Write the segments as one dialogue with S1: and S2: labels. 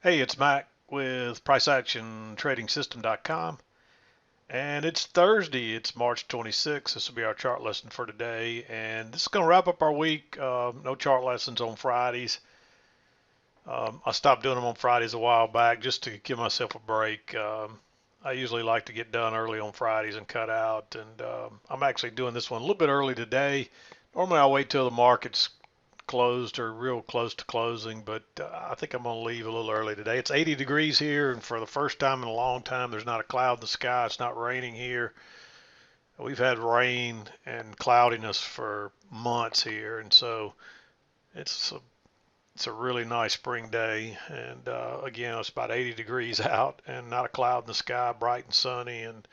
S1: Hey, it's Mac with PriceActionTradingSystem.com, and it's Thursday. It's March 26th. This will be our chart lesson for today, and this is going to wrap up our week. No chart lessons on Fridays. I stopped doing them on Fridays a while back just to give myself a break. I usually like to get done early on Fridays and cut out, and I'm actually doing this one a little bit early today. Normally, I'll wait till the market's closed or real close to closing, but I think I'm going to leave a little early today. It's 80 degrees here, and for the first time in a long time, there's not a cloud in the sky. It's not raining here. We've had rain and cloudiness for months here, and so it's a, it's a really nice spring day. And again, it's about 80 degrees out and not a cloud in the sky, bright and sunny. And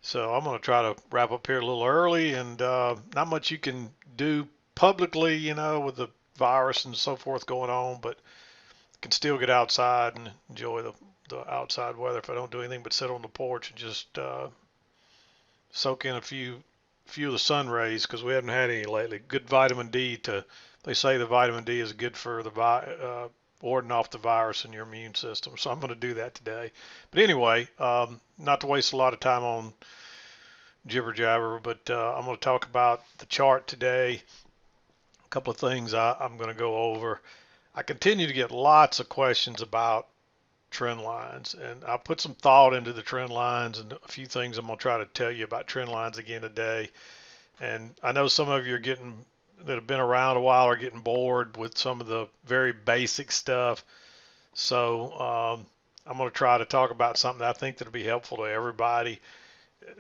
S1: so I'm going to try to wrap up here a little early, and not much you can do publicly, with the virus and so forth going on, but can still get outside and enjoy the outside weather if I don't do anything but sit on the porch and just soak in a few of the sun rays because we haven't had any lately. Good vitamin D to they say the vitamin D is good for the warding off the virus in your immune system. So I'm going to do that today. But anyway, not to waste a lot of time on jibber jabber, but I'm going to talk about the chart today. A couple of things I'm going to go over. I continue to get lots of questions about trend lines, and I put some thought into the trend lines and a few things I'm going to try to tell you about trend lines again today. And I know some of you are getting that have been around a while are getting bored with some of the very basic stuff. So I'm going to try to talk about something that I think that'll be helpful to everybody.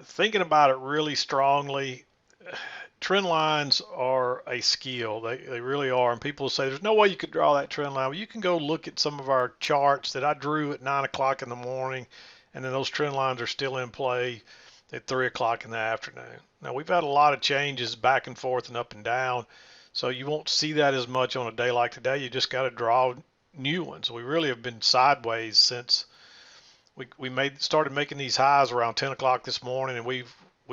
S1: Thinking about it really strongly, trend lines are a skill. They really are. And people say there's no way you could draw that trend line. Well, you can go look at some of our charts that I drew at 9 o'clock in the morning, and then those trend lines are still in play at 3 o'clock in the afternoon. Now, we've had a lot of changes back and forth and up and down, so you won't see that as much on a day like today. You just got to draw new ones. We really have been sideways since we started making these highs around 10 o'clock this morning, and we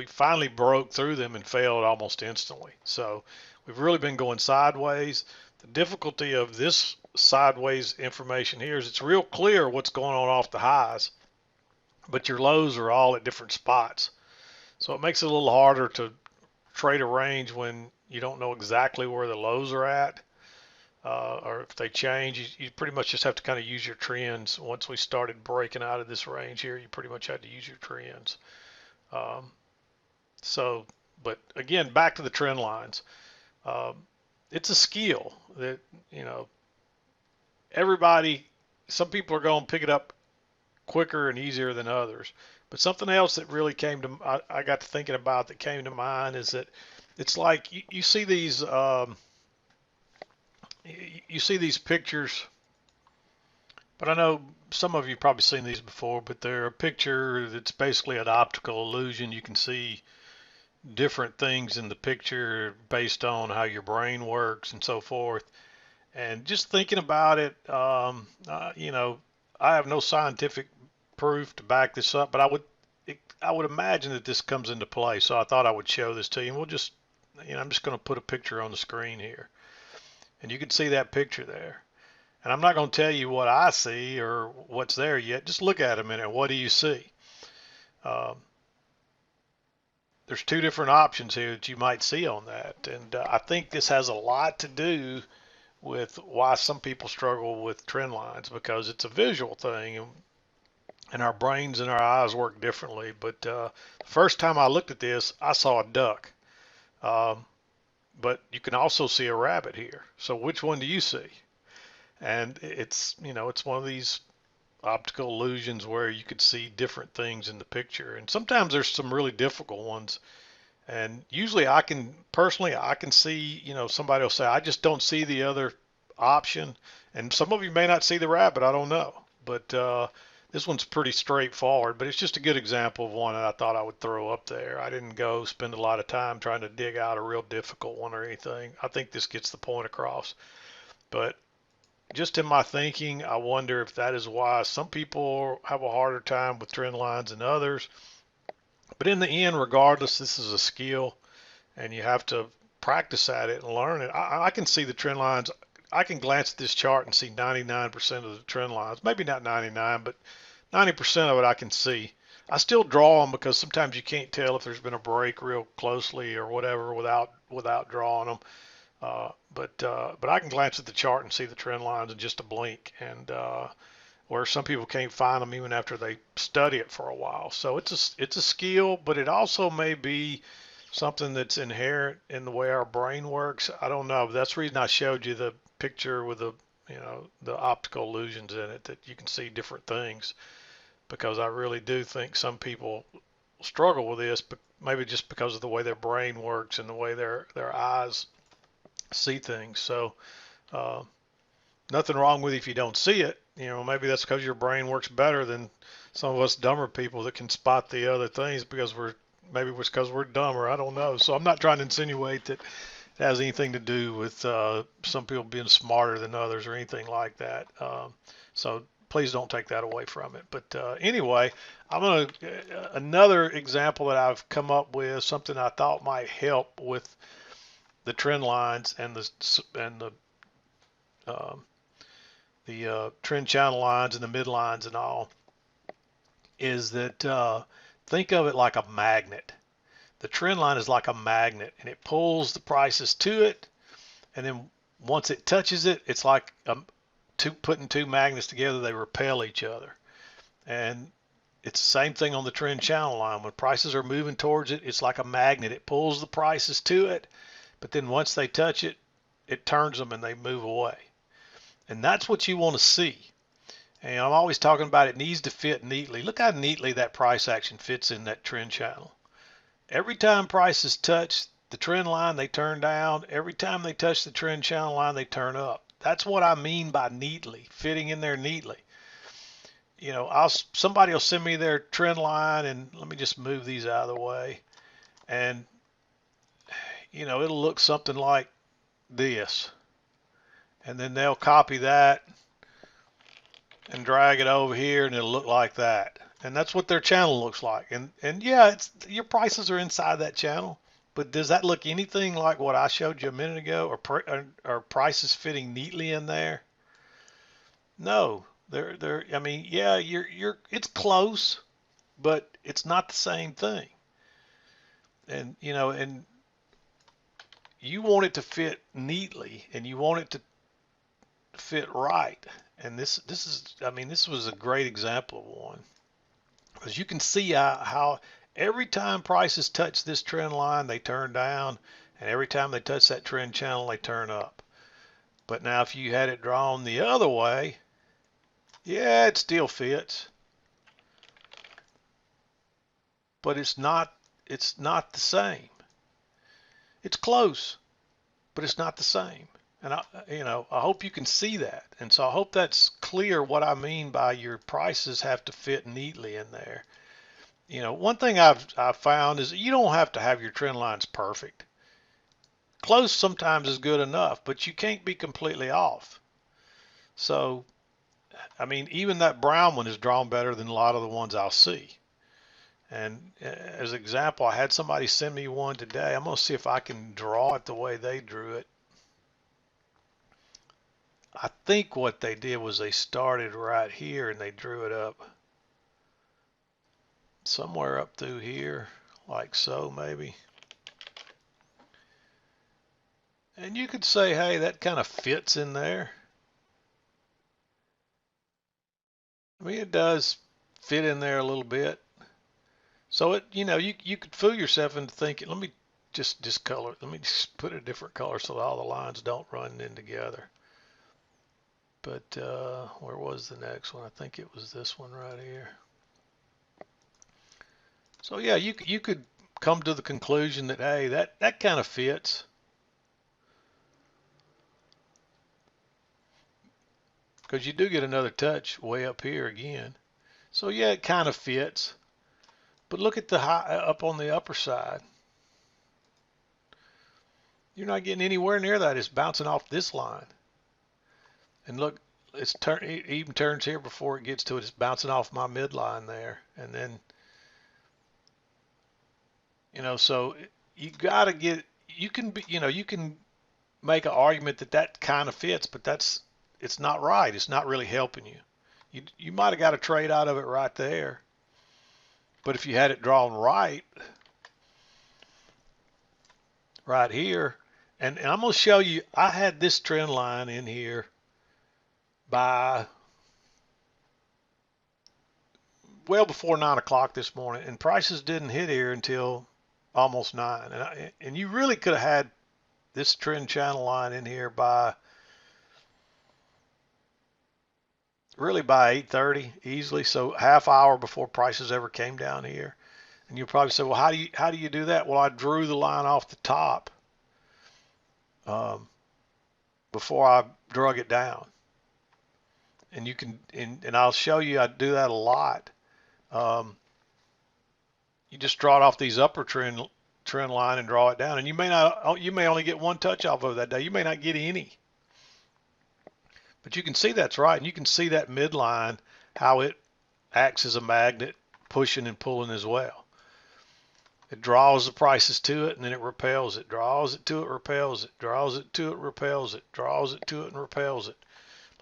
S1: finally broke through them and failed almost instantly. So we've really been going sideways. The difficulty of this sideways information here is it's real clear what's going on off the highs, but your lows are all at different spots. So it makes it a little harder to trade a range when you don't know exactly where the lows are at. Or if they change, you pretty much just have to kind of use your trends. Once we started breaking out of this range here, you pretty much had to use your trends. Um, so, but again, back to the trend lines. Um, it's a skill that, you know, everybody, some people are going to pick it up quicker and easier than others. But something else that really I got to thinking about that came to mind is that it's like you see these, you see these pictures, but I know some of you probably seen these before, but they're a picture that's basically an optical illusion. You can see different things in the picture based on how your brain works and so forth. And just thinking about it, I have no scientific proof to back this up, but I would imagine that this comes into play. So I thought I would show this to you. And I'm just going to put a picture on the screen here, and you can see that picture there. And I'm not going to tell you what I see or what's there yet. Just look at it a minute. What do you see? Um, there's two different options here that you might see on that. And I think this has a lot to do with why some people struggle with trend lines because it's a visual thing and our brains and our eyes work differently. But the first time I looked at this, I saw a duck. Um, but you can also see a rabbit here. So which one do you see? And it's one of these optical illusions where you could see different things in the picture. And sometimes there's some really difficult ones. And usually I can see, somebody will say, I just don't see the other option. And some of you may not see the rabbit, I don't know. But this one's pretty straightforward, but it's just a good example of one that I thought I would throw up there. I didn't go spend a lot of time trying to dig out a real difficult one or anything. I think this gets the point across. But just in my thinking, I wonder if that is why some people have a harder time with trend lines than others. But in the end, regardless, this is a skill and you have to practice at it and learn it. I can see the trend lines I can glance at this chart and see 99% of the trend lines. Maybe not 99, but 90% of it I can see. I still draw them because sometimes you can't tell if there's been a break real closely or whatever without drawing them. But I can glance at the chart and see the trend lines in just a blink, and where some people can't find them even after they study it for a while. So it's a skill, but it also may be something that's inherent in the way our brain works. I don't know. That's the reason I showed you the picture with the optical illusions in it, that you can see different things, because I really do think some people struggle with this, but maybe just because of the way their brain works and the way their eyes see things. So uh, nothing wrong with it if you don't see it. Maybe that's because your brain works better than some of us dumber people that can spot the other things because maybe it's because we're dumber. I don't know. So I'm not trying to insinuate that it has anything to do with some people being smarter than others or anything like that. So please don't take that away from it. But anyway, another example that I've come up with, something I thought might help with the trend lines and um, the trend channel lines and the mid lines and all, is that think of it like a magnet. The trend line is like a magnet, and it pulls the prices to it, and then once it touches it, it's like putting two magnets together. They repel each other, and it's the same thing on the trend channel line. When prices are moving towards it, it's like a magnet. It pulls the prices to it, but then once they touch it, it turns them and they move away. And that's what you want to see. And I'm always talking about it needs to fit neatly. Look how neatly that price action fits in that trend channel. Every time prices touch the trend line, they turn down. Every time they touch the trend channel line, they turn up. That's what I mean by neatly, fitting in there neatly. Somebody will send me their trend line, and let me just move these out of the way. And, it'll look something like this. And then they'll copy that and drag it over here, and it'll look like that. And that's what their channel looks like. And yeah, your prices are inside that channel, but does that look anything like what I showed you a minute ago? Are prices fitting neatly in there? No, I mean, yeah, it's close, but it's not the same thing. And and you want it to fit neatly, and you want it to fit right. And this was a great example of one, because you can see how every time prices touch this trend line, they turn down, and every time they touch that trend channel, they turn up. But now if you had it drawn the other way, yeah, it still fits, but it's not the same. It's close, but it's not the same. And I hope you can see that. And so I hope that's clear what I mean by your prices have to fit neatly in there. One thing I've found is you don't have to have your trend lines perfect. Close sometimes is good enough, but you can't be completely off. So, I mean, even that brown one is drawn better than a lot of the ones I'll see. And as an example, I had somebody send me one today. I'm going to see if I can draw it the way they drew it. I think what they did was they started right here and they drew it up somewhere up through here, like so maybe. And you could say, hey, that kind of fits in there. I mean, it does fit in there a little bit. So you could fool yourself into thinking, let me just discolor, let me just put a different color so that all the lines don't run in together. But where was the next one? I think it was this one right here. So yeah, you could come to the conclusion that, hey, that kind of fits. Because you do get another touch way up here again. So yeah, it kind of fits. But look at the high up on the upper side. You're not getting anywhere near that. It's bouncing off this line. And look, it even turns here before it gets to it. It's bouncing off my midline there. And then, so you got to you can make an argument that that kind of fits, but it's not right. It's not really helping you. You might have got a trade out of it right there, but if you had it drawn right here, and I'm going to show you, I had this trend line in here by well before 9 o'clock this morning, and prices didn't hit here until almost 9. And you really could have had this trend channel line in here by really by 8:30 easily, so half hour before prices ever came down here. And you'll probably say, well, how do you do that? Well, I drew the line off the top before I drug it down. And you can, and I'll show you, I do that a lot. You just draw it off these upper trend line and draw it down, and you may only get one touch off of that day. You may not get any, but you can see that's right, and you can see that midline, how it acts as a magnet, pushing and pulling as well. It draws the prices to it, and then it repels it, draws it to it, repels it, draws it to it, repels it, draws it to it, and repels it.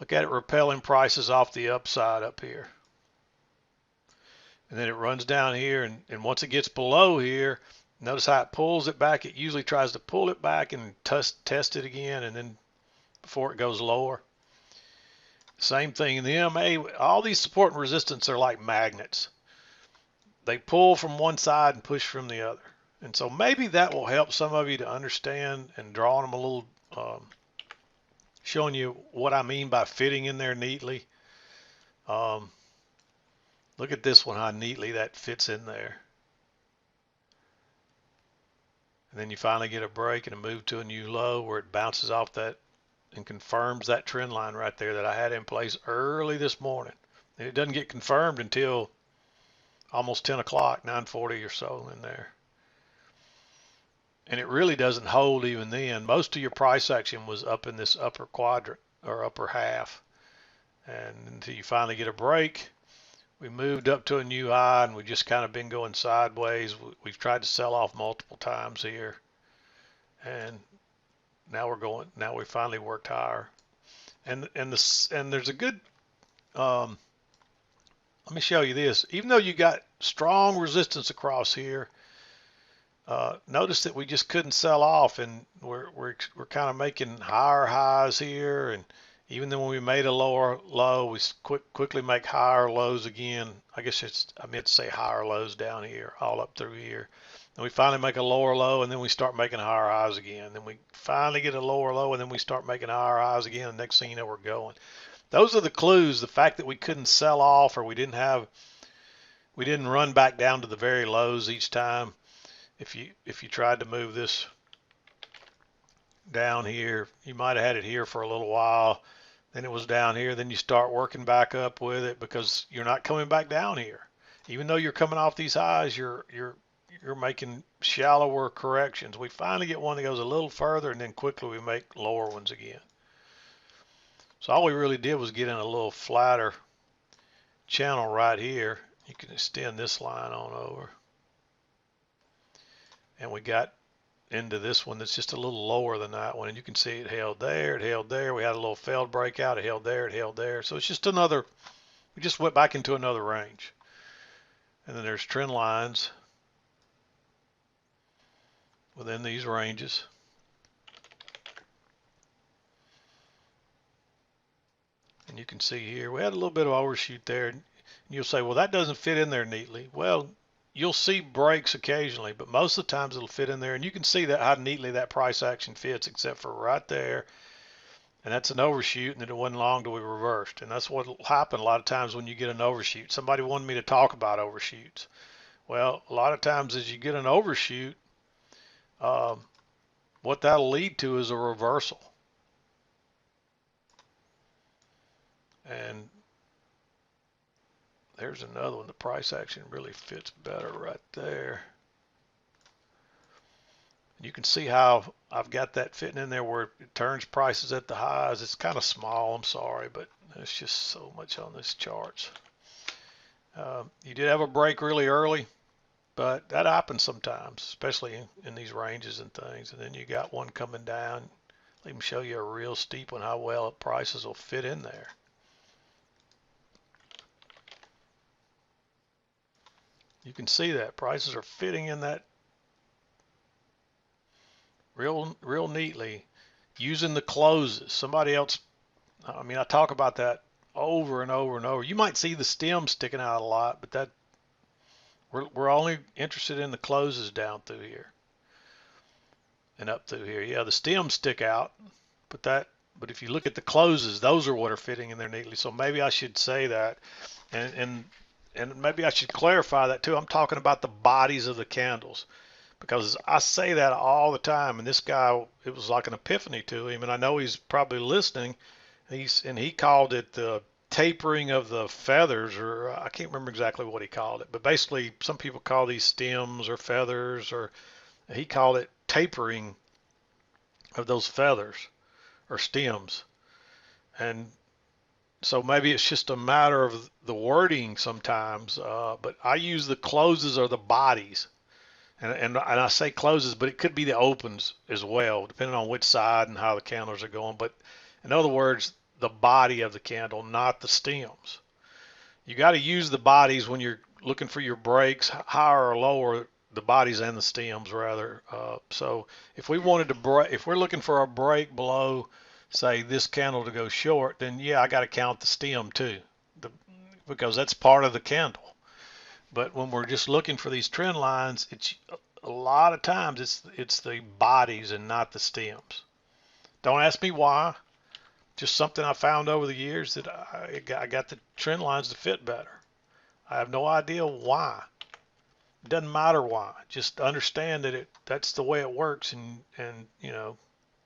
S1: Look at it repelling prices off the upside up here. And then it runs down here, and once it gets below here, notice how it pulls it back. It usually tries to pull it back and test it again, and then before it goes lower. Same thing in the MA. All these support and resistance are like magnets. They pull from one side and push from the other. And so maybe that will help some of you to understand, and drawing them a little, showing you what I mean by fitting in there neatly. Look at this one, how neatly that fits in there. And then you finally get a break and a move to a new low where it bounces off that and confirms that trend line right there that I had in place early this morning. And it doesn't get confirmed until almost 10 o'clock, 9:40 or so in there. And it really doesn't hold even then. Most of your price action was up in this upper quadrant or upper half. And until you finally get a break, we moved up to a new high, and we've just kind of been going sideways. We've tried to sell off multiple times here, and now we finally worked higher. And there's a good, let me show you this. Even though you got strong resistance across here, notice that we just couldn't sell off, and we're kind of making higher highs here, and even then when we made a lower low, we quickly make higher lows again. I guess I meant to say higher lows down here, all up through here. And we finally make a lower low, and then we start making higher highs again. Then we finally get a lower low, and then we start making higher highs again. And next thing you know, we're going. Those are the clues. The fact that we couldn't sell off, or we didn't run back down to the very lows each time. If you tried to move this down here, you might have had it here for a little while. Then it was down here. Then you start working back up with it because you're not coming back down here. Even though you're coming off these highs, you're making shallower corrections. We finally get one that goes a little further, and then quickly we make lower ones again. So all we really did was get in a little flatter channel right here. You can extend this line on over. And we got into this one that's just a little lower than that one, and you can see it held there, we had a little failed breakout, it held there, so it's just another, we just went back into another range. And then there's trend lines within these ranges, and you can see here we had a little bit of overshoot there, and you'll say, well, that doesn't fit in there neatly. Well, you'll see breaks occasionally, but most of the times it'll fit in there, and you can see that how neatly that price action fits, except for right there, and that's an overshoot, and then it wasn't long till we reversed. And that's what will happen a lot of times when you get an overshoot. Somebody wanted me to talk about overshoots. Well, a lot of times as you get an overshoot, what that'll lead to is a reversal. And there's another one. The price action really fits better right there. You can see how I've got that fitting in there where it turns prices at the highs. It's kind of small, I'm sorry, but there's just so much on this charts. You did have a break really early, but that happens sometimes, especially in these ranges and things. And then you got one coming down Let me show you a real steep one, how well prices will fit in there. You can see that prices are fitting in that real neatly using the closes. Somebody else, I mean, I talk about that over and over and over. You might see the stem sticking out a lot, but that we're only interested in the closes down through here and up through here. Yeah, the stems stick out, but if you look at the closes, those are what are fitting in there neatly. So maybe I should say that, and maybe I should clarify that too. I'm talking about the bodies of the candles, because I say that all the time, and this guy, it was like an epiphany to him, and I know he's probably listening. He called it the tapering of the feathers, or I can't remember exactly what he called it, but basically some people call these stems or feathers, or he called it tapering of those feathers or stems. And so maybe it's just a matter of the wording sometimes, but I use the closes or the bodies. And I say closes, but it could be the opens as well, depending on which side and how the candles are going. But in other words, the body of the candle, not the stems. You got to use the bodies when you're looking for your breaks, higher or lower, the bodies and the stems rather. So if we wanted to break, if we're looking for a break below, say this candle to go short, then yeah, I got to count the stem too, because that's part of the candle. But when we're just looking for these trend lines, it's a lot of times it's the bodies and not the stems. Don't ask me why. Just something I found over the years that I got the trend lines to fit better. I have no idea why. It doesn't matter why. Just understand that that's the way it works, and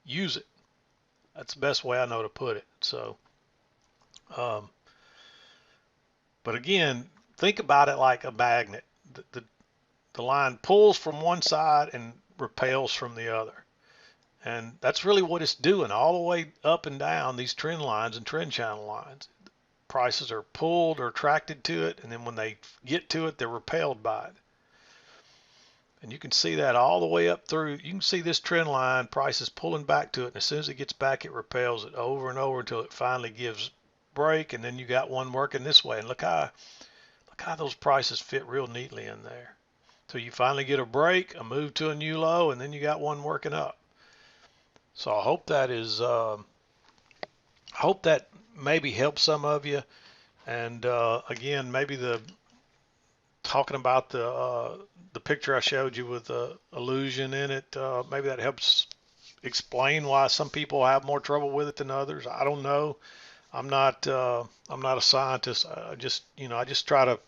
S1: use it. That's the best way I know to put it. So, but again, think about it like a magnet. The line pulls from one side and repels from the other. And that's really what it's doing all the way up and down these trend lines and trend channel lines. Prices are pulled or attracted to it, and then when they get to it, they're repelled by it. And you can see that all the way up through. You can see this trend line, prices pulling back to it, and as soon as it gets back, it repels it over and over until it finally gives break, and then you got one working this way. And look how those prices fit real neatly in there. So you finally get a break, a move to a new low, and then you got one working up. So I hope that maybe helps some of you. And again, maybe talking about the picture I showed you with the illusion in it, maybe that helps explain why some people have more trouble with it than others. I don't know. I'm not a scientist. I just try to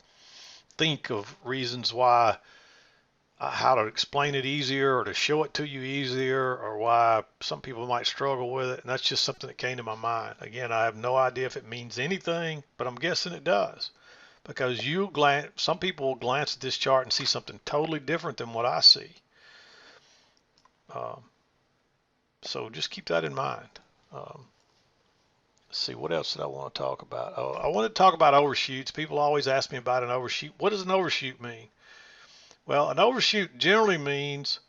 S1: think of reasons why, how to explain it easier or to show it to you easier, or why some people might struggle with it. And that's just something that came to my mind. Again, I have no idea if it means anything, but I'm guessing it does, because some people will glance at this chart and see something totally different than what I see. So just keep that in mind. Let's see, what else did I want to talk about? Oh, I want to talk about overshoots. People always ask me about an overshoot. What does an overshoot mean? Well, an overshoot generally means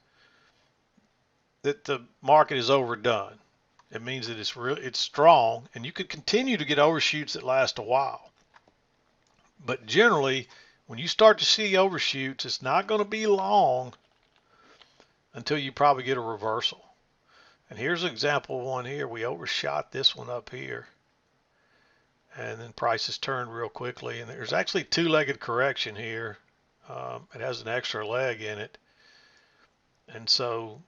S1: that the market is overdone. It means that it's strong, and you could continue to get overshoots that last a while. But generally, when you start to see overshoots, it's not going to be long until you probably get a reversal. And here's an example of one here. We overshot this one up here, and then prices turned real quickly. And there's actually two-legged correction here. It has an extra leg in it. And so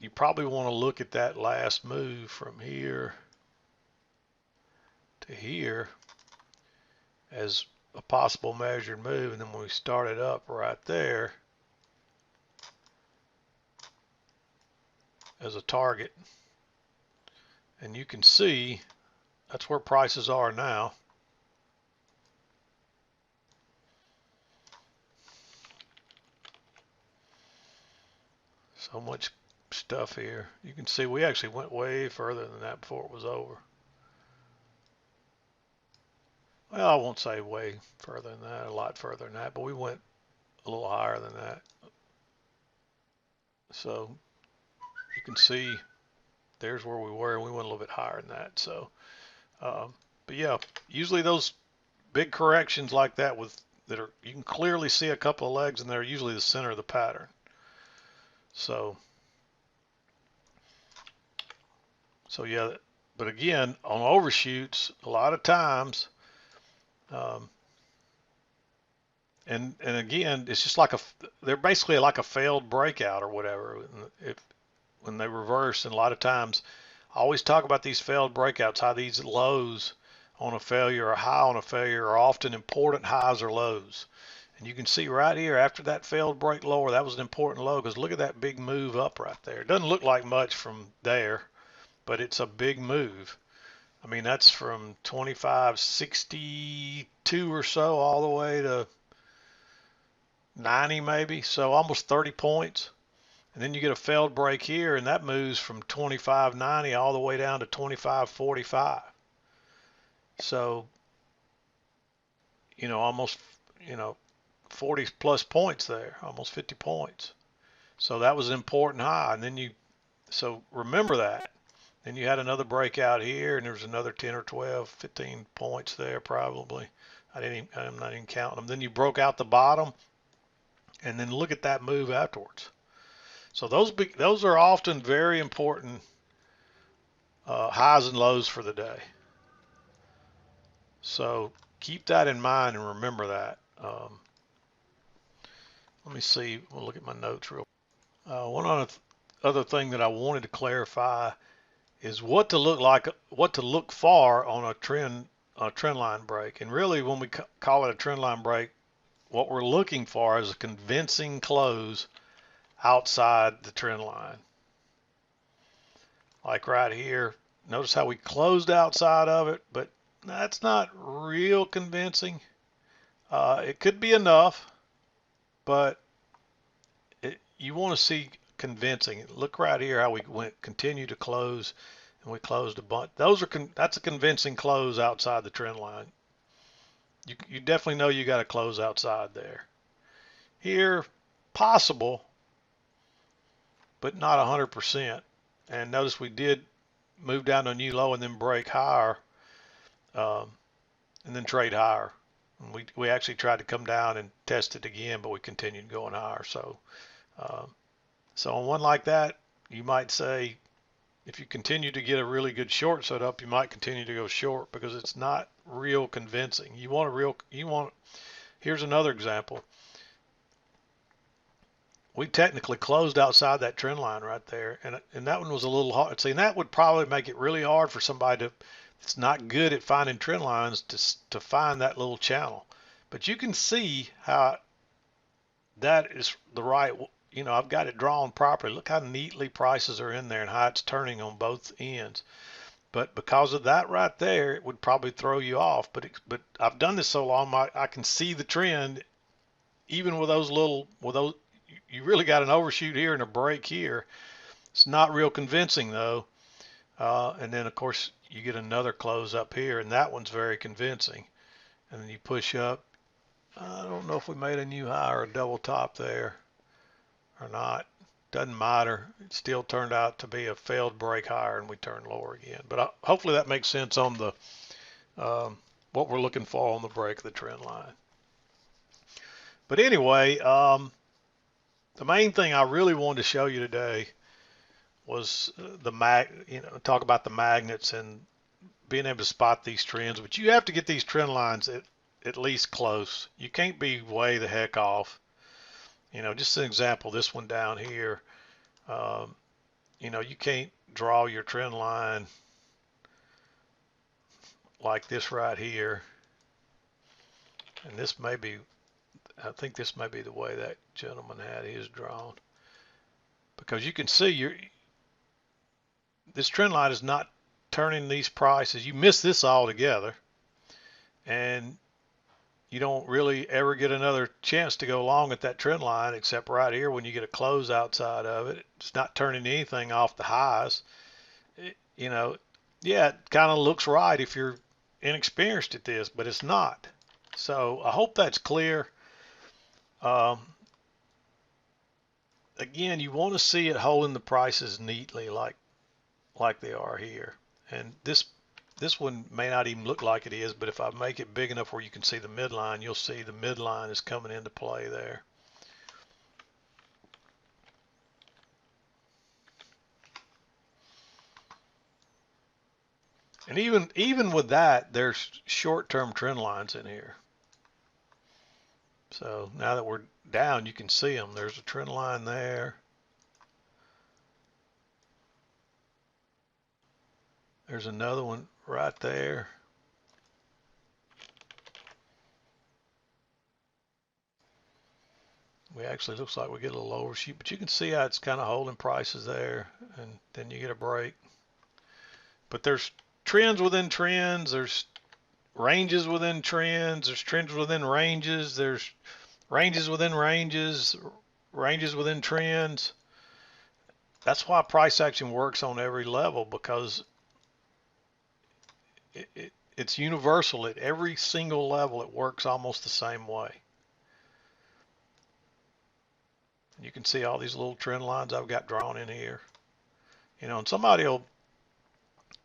S1: you probably want to look at that last move from here to here as a possible measured move. And then when we start it up right there as a target. And you can see that's where prices are now. So much stuff here. You can see we actually went way further than that before it was over. Well, I won't say way further than that, a lot further than that, but we went a little higher than that. So you can see there's where we were, and we went a little bit higher than that. So, but yeah, usually those big corrections like that you can clearly see a couple of legs, and they're usually the center of the pattern. So yeah, but again, on overshoots, a lot of times, and again, it's just like they're basically like a failed breakout or whatever. When they reverse, and a lot of times, I always talk about these failed breakouts, how these lows on a failure or high on a failure are often important highs or lows. And you can see right here, after that failed break lower, that was an important low, because look at that big move up right there. It doesn't look like much from there, but it's a big move. I mean, that's from 25.62 or so all the way to 90 maybe, so almost 30 points. And then you get a failed break here, and that moves from 25.90 all the way down to 25.45. So, almost, 40 plus points there, almost 50 points. So that was an important high. And then so remember that. Then you had another breakout here, and there was another 10 or 12, 15 points there probably. I'm not even counting them. Then you broke out the bottom, and then look at that move afterwards. So those are often very important highs and lows for the day. So keep that in mind and remember that. Let me see. We'll look at my notes real. One other thing that I wanted to clarify is what to look for on a trend line break. And really, when we call it a trend line break, what we're looking for is a convincing close outside the trend line. Like right here, notice how we closed outside of it, but that's not real convincing. It could be enough, but you want to see convincing. Look right here how we continue to close, and we closed a bunch. That's a convincing close outside the trend line. You definitely know you got to close outside there. Here, possible, but not 100%. And notice we did move down to a new low and then break higher, and then trade higher. And we actually tried to come down and test it again, but we continued going higher. So on one like that, you might say, if you continue to get a really good short set up, you might continue to go short, because it's not real convincing. Here's another example. We technically closed outside that trend line right there, and that one was a little hard. See, and that would probably make it really hard for somebody that's not good at finding trend lines to find that little channel. But you can see how that is the right, I've got it drawn properly. Look how neatly prices are in there and how it's turning on both ends. But because of that right there, it would probably throw you off. But I've done this so long, I can see the trend, even with those you really got an overshoot here and a break here. It's not real convincing though. And then of course you get another close up here, and that one's very convincing. And then you push up. I don't know if we made a new high or a double top there or not. Doesn't matter. It still turned out to be a failed break higher, and we turned lower again. But hopefully that makes sense on the what we're looking for on the break of the trend line. But anyway, the main thing I really wanted to show you today was talk about the magnets and being able to spot these trends. But you have to get these trend lines at least close. You can't be way the heck off. Just an example, this one down here, you can't draw your trend line like this right here. And I think this may be the way that gentleman had his drawn, because you can see this trend line is not turning these prices. You miss this altogether, and you don't really ever get another chance to go long at that trend line, except right here when you get a close outside of it. It's not turning anything off the highs. Yeah, it kind of looks right if you're inexperienced at this, but it's not. So I hope that's clear. again, you want to see it holding the prices neatly like they are here. And this one may not even look like it is, but if I make it big enough where you can see the midline, you'll see the midline is coming into play there. And even with that, there's short-term trend lines in here. So now that we're down, you can see them. There's a trend line there. There's another one right there. We actually looks like we get a little overshoot, but you can see how it's kind of holding prices there, and then you get a break. But there's trends within trends. There's ranges within trends. There's trends within ranges. There's ranges within ranges. Ranges within trends. That's why price action works on every level, because it's universal at every single level. It works almost the same way. You can see all these little trend lines I've got drawn in here. You know, and somebody will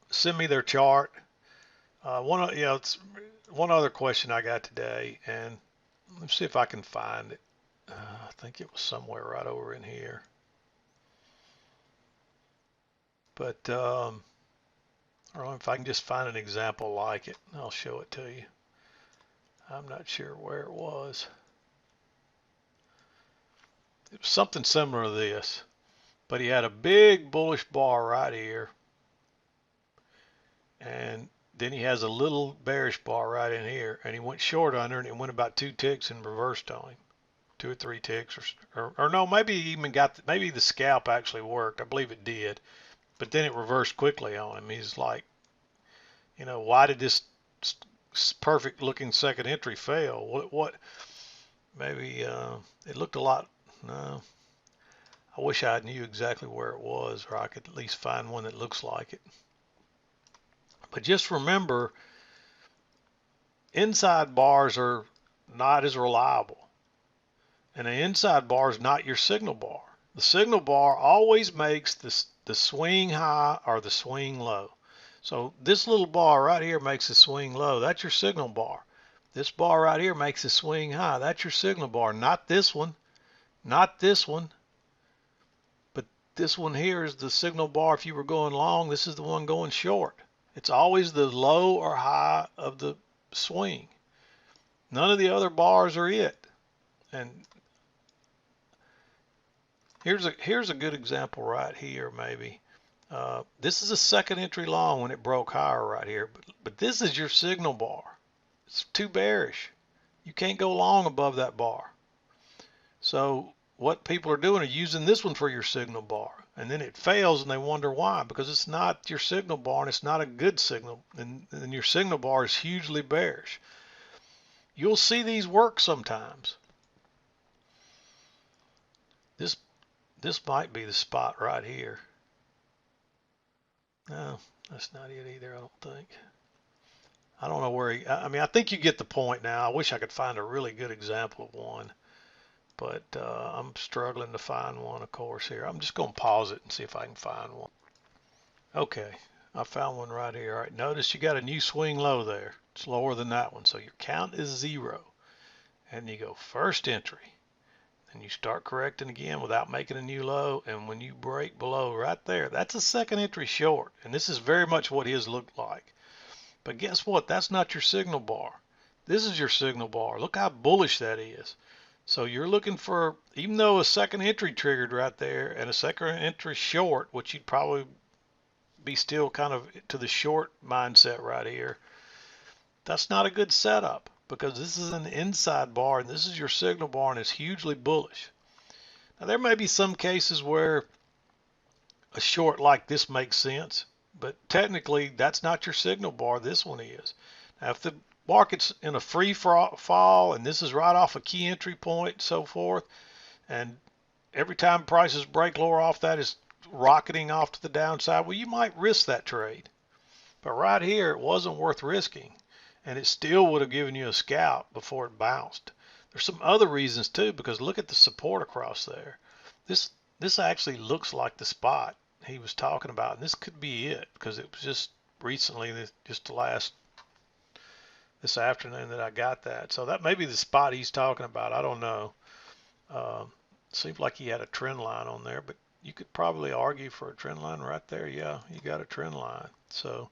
S1: send me their chart. It's one other question I got today, and let's see if I can find it. I think it was somewhere right over in here. But I don't know if I can just find an example like it. I'll show it to you. I'm not sure where it was. It was something similar to this, but he had a big bullish bar right here, and then he has a little bearish bar right in here, and he went short under it, and it went about 2 ticks and reversed on him, 2 or 3 ticks, or no, maybe he even maybe the scalp actually worked. I believe it did, but then it reversed quickly on him. He's like, you know, why did this perfect looking second entry fail? What maybe it looked a lot. No, I wish I knew exactly where it was, or I could at least find one that looks like it. But just remember, inside bars are not as reliable, and an inside bar is not your signal bar. The signal bar always makes the swing high or the swing low. So this little bar right here makes the swing low. That's your signal bar. This bar right here makes the swing high. That's your signal bar. Not this one. Not this one. But this one here is the signal bar. If you were going long, this is the one going short. It's always the low or high of the swing. None of the other bars are it. And here's a good example right here, maybe. This is a second entry long when it broke higher right here, but this is your signal bar. It's too bearish. You can't go long above that bar. So what people are doing are using this one for your signal bar, and then it fails and they wonder why, because it's not your signal bar and it's not a good signal, and your signal bar is hugely bearish. You'll see these work sometimes. This might be the spot right here. No, that's not it either, I don't think. I don't know where I mean, I think you get the point now. I wish I could find a really good example of one, but I'm struggling to find one, of course, here. I'm just going to pause it and see if I can find one. Okay, I found one right here. All right, notice you got a new swing low there. It's lower than that one, so your count is 0. And you go first entry. And you start correcting again without making a new low, and when you break below right there, that's a second entry short, and this is very much what his looked like. But guess what? That's not your signal bar. This is your signal bar. Look how bullish that is. So you're looking for, even though a second entry triggered right there and a second entry short, which you'd probably be still kind of to the short mindset right here, that's not a good setup, because this is an inside bar and this is your signal bar and it's hugely bullish. Now there may be some cases where a short like this makes sense, but technically that's not your signal bar. This one is. Now if the market's in a free fall and this is right off a key entry point and so forth, and every time prices break lower off that is rocketing off to the downside, well, you might risk that trade. But right here it wasn't worth risking, and it still would have given you a scalp before it bounced. There's some other reasons too, because look at the support across there. this actually looks like the spot he was talking about, and this could be it because it was just recently, just this afternoon that I got that. So that may be the spot he's talking about. I don't know. Um, Seems like he had a trend line on there, but you could probably argue for a trend line right there. Yeah, you got a trend line. So,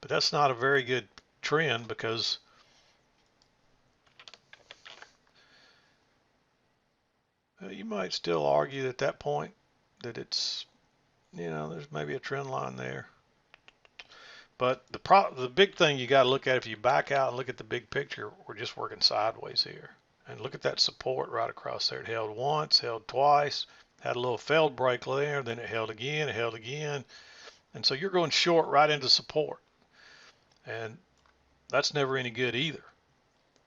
S1: but that's not a very good trend because you might still argue at that point that it's, there's maybe a trend line there. But the big thing you got to look at, if you back out and look at the big picture, we're just working sideways here. And look at that support right across there. It held once, held twice, had a little failed break there, then it held again, and so you're going short right into support, and that's never any good either.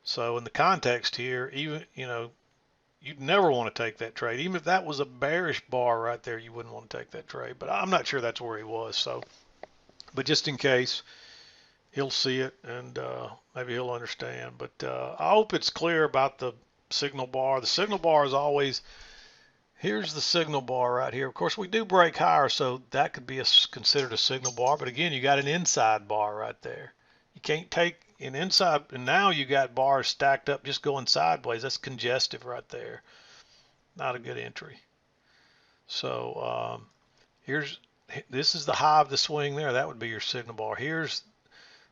S1: So in the context here, even you'd never want to take that trade. Even if that was a bearish bar right there, you wouldn't want to take that trade. But I'm not sure that's where he was. So, but just in case, he'll see it and maybe he'll understand. But I hope it's clear about the signal bar. The signal bar is always, here's the signal bar right here. Of course, we do break higher, so that could be considered a signal bar. But again, you got an inside bar right there. You can't take an inside, and now you got bars stacked up just going sideways. That's congestive right there. Not a good entry. So this is the high of the swing there. That would be your signal bar.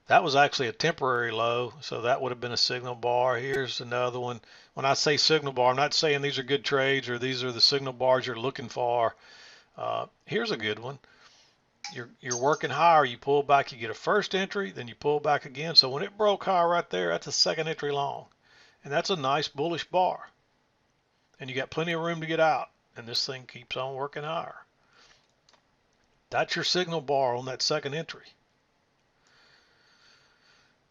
S1: That was actually a temporary low, so that would have been a signal bar. Here's another one. When I say signal bar, I'm not saying these are good trades or these are the signal bars you're looking for. Here's a good one. You're working higher, you pull back, you get a first entry, then you pull back again. So when it broke higher right there, that's a second entry long. And that's a nice bullish bar. And you got plenty of room to get out. And this thing keeps on working higher. That's your signal bar on that second entry.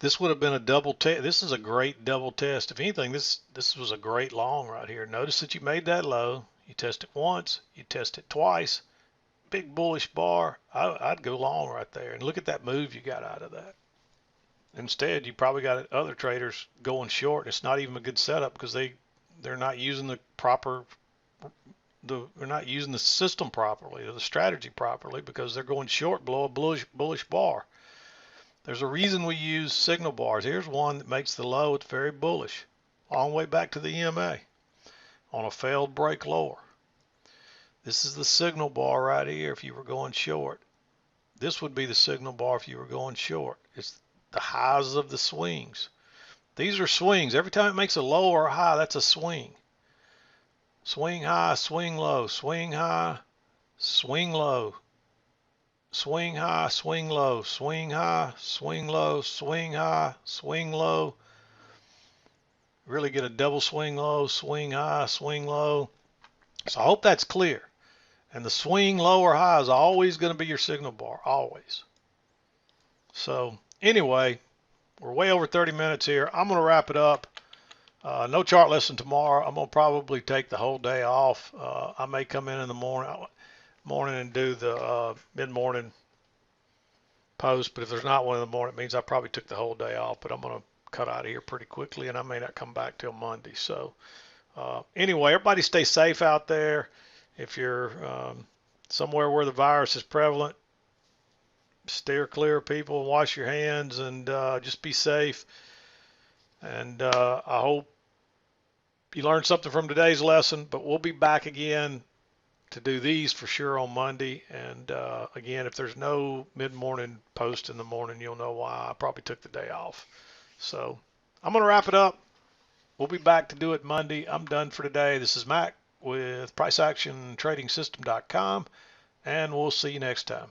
S1: This would have been a double test. This is a great double test. If anything, this was a great long right here. Notice that you made that low. You test it once, you test it twice. Big bullish bar. I'd go long right there. And look at that move you got out of that. Instead, you probably got other traders going short. It's not even a good setup because they're not using they're not using the system properly or the strategy properly because they're going short below a bullish bar. There's a reason we use signal bars. Here's one that makes the low. It's very bullish. Long way back to the EMA on a failed break lower. This is the signal bar right here if you were going short. This would be the signal bar if you were going short. It's the highs of the swings. These are swings. Every time it makes a low or a high, that's a swing. Swing high, swing low, swing high, swing low. Swing high, swing low, swing high, swing low, swing high, swing low. Really get a double swing low, swing high, swing low. So I hope that's clear. And the swing low or high is always going to be your signal bar, always. So anyway, we're way over 30 minutes here. I'm going to wrap it up. No chart lesson tomorrow. I'm going to probably take the whole day off. I may come in the morning and do the mid-morning post, but if there's not one in the morning, it means I probably took the whole day off, but I'm going to cut out of here pretty quickly, and I may not come back till Monday. So anyway, everybody stay safe out there. If you're somewhere where the virus is prevalent, steer clear of people, wash your hands, and just be safe. And I hope you learned something from today's lesson, but we'll be back again to do these for sure on Monday. And again, if there's no mid-morning post in the morning, you'll know why. I probably took the day off. So I'm going to wrap it up. We'll be back to do it Monday. I'm done for today. This is Mac with PriceActionTradingSystem.com, and we'll see you next time.